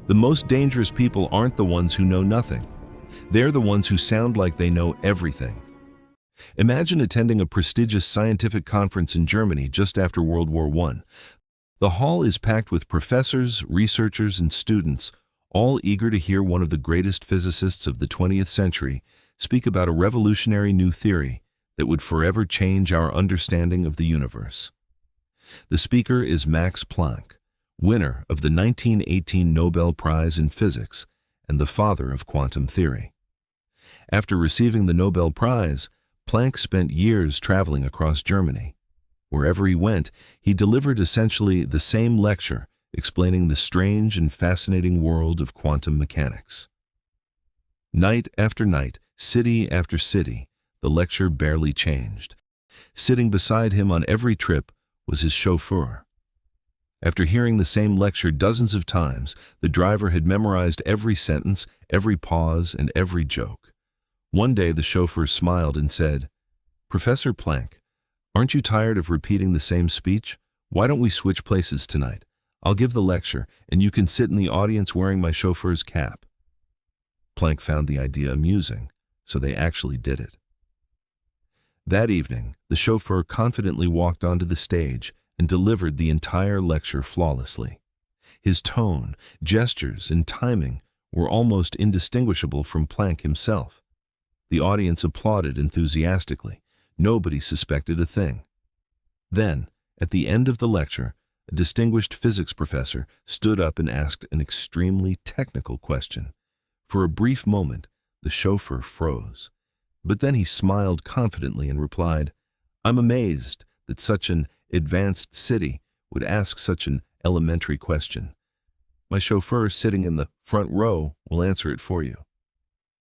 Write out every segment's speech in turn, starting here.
The most dangerous people aren't the ones who know nothing. They're the ones who sound like they know everything. Imagine attending a prestigious scientific conference in Germany just after World War I. The hall is packed with professors, researchers, and students, all eager to hear one of the greatest physicists of the 20th century speak about a revolutionary new theory that would forever change our understanding of the universe. The speaker is Max Planck, winner of the 1918 Nobel Prize in Physics and the father of quantum theory. After receiving the Nobel Prize, Planck spent years traveling across Germany. Wherever he went, he delivered essentially the same lecture, explaining the strange and fascinating world of quantum mechanics. Night after night, city after city, the lecture barely changed. Sitting beside him on every trip was his chauffeur. After hearing the same lecture dozens of times, the driver had memorized every sentence, every pause, and every joke. One day the chauffeur smiled and said, "Professor Planck, aren't you tired of repeating the same speech? Why don't we switch places tonight? I'll give the lecture, and you can sit in the audience wearing my chauffeur's cap." Planck found the idea amusing, so they actually did it. That evening, the chauffeur confidently walked onto the stage and delivered the entire lecture flawlessly. His tone, gestures, and timing were almost indistinguishable from Planck himself. The audience applauded enthusiastically. Nobody suspected a thing. Then, at the end of the lecture, a distinguished physics professor stood up and asked an extremely technical question. For a brief moment, the chauffeur froze. But then he smiled confidently and replied, "I'm amazed that such an advanced city would ask such an elementary question. My chauffeur sitting in the front row will answer it for you."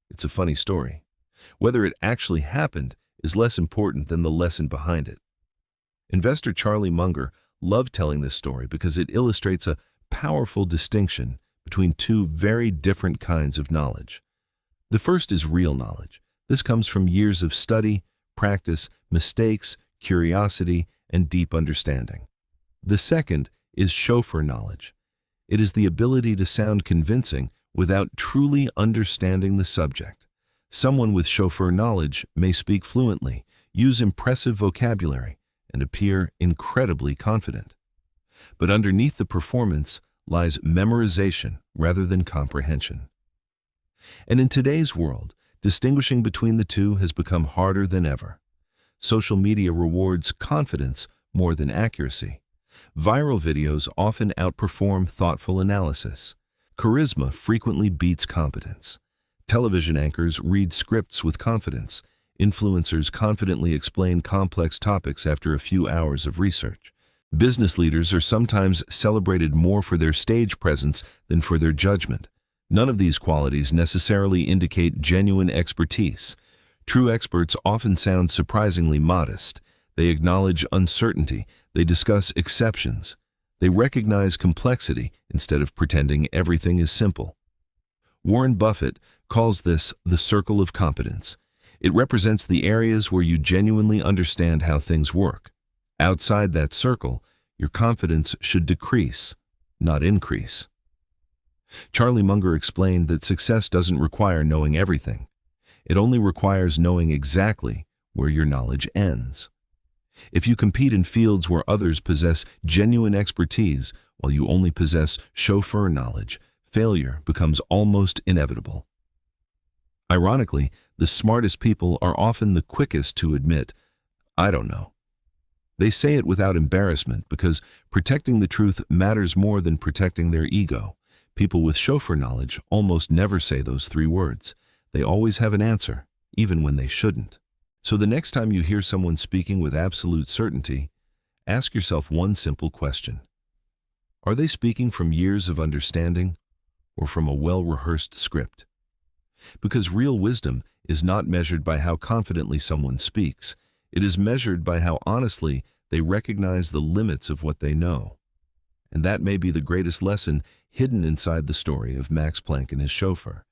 It's a funny story. Whether it actually happened is less important than the lesson behind it. Investor Charlie Munger loved telling this story because it illustrates a powerful distinction between two very different kinds of knowledge. The first is real knowledge. This comes from years of study, practice, mistakes, curiosity, and deep understanding. The second is chauffeur knowledge. It is the ability to sound convincing without truly understanding the subject. Someone with chauffeur knowledge may speak fluently, use impressive vocabulary, and appear incredibly confident. But underneath the performance lies memorization rather than comprehension. And in today's world, distinguishing between the two has become harder than ever. Social media rewards confidence more than accuracy. Viral videos often outperform thoughtful analysis. Charisma frequently beats competence. Television anchors read scripts with confidence. Influencers confidently explain complex topics after a few hours of research. Business leaders are sometimes celebrated more for their stage presence than for their judgment. None of these qualities necessarily indicate genuine expertise. True experts often sound surprisingly modest. They acknowledge uncertainty. They discuss exceptions. They recognize complexity instead of pretending everything is simple. Warren Buffett calls this the circle of competence. It represents the areas where you genuinely understand how things work. Outside that circle, your confidence should decrease, not increase. Charlie Munger explained that success doesn't require knowing everything. It only requires knowing exactly where your knowledge ends. If you compete in fields where others possess genuine expertise while you only possess chauffeur knowledge, failure becomes almost inevitable. Ironically, the smartest people are often the quickest to admit, "I don't know." They say it without embarrassment because protecting the truth matters more than protecting their ego. People with chauffeur knowledge almost never say those three words. They always have an answer, even when they shouldn't. So the next time you hear someone speaking with absolute certainty, ask yourself one simple question. Are they speaking from years of understanding or from a well-rehearsed script? Because real wisdom is not measured by how confidently someone speaks. It is measured by how honestly they recognize the limits of what they know. And that may be the greatest lesson hidden inside the story of Max Planck and his chauffeur.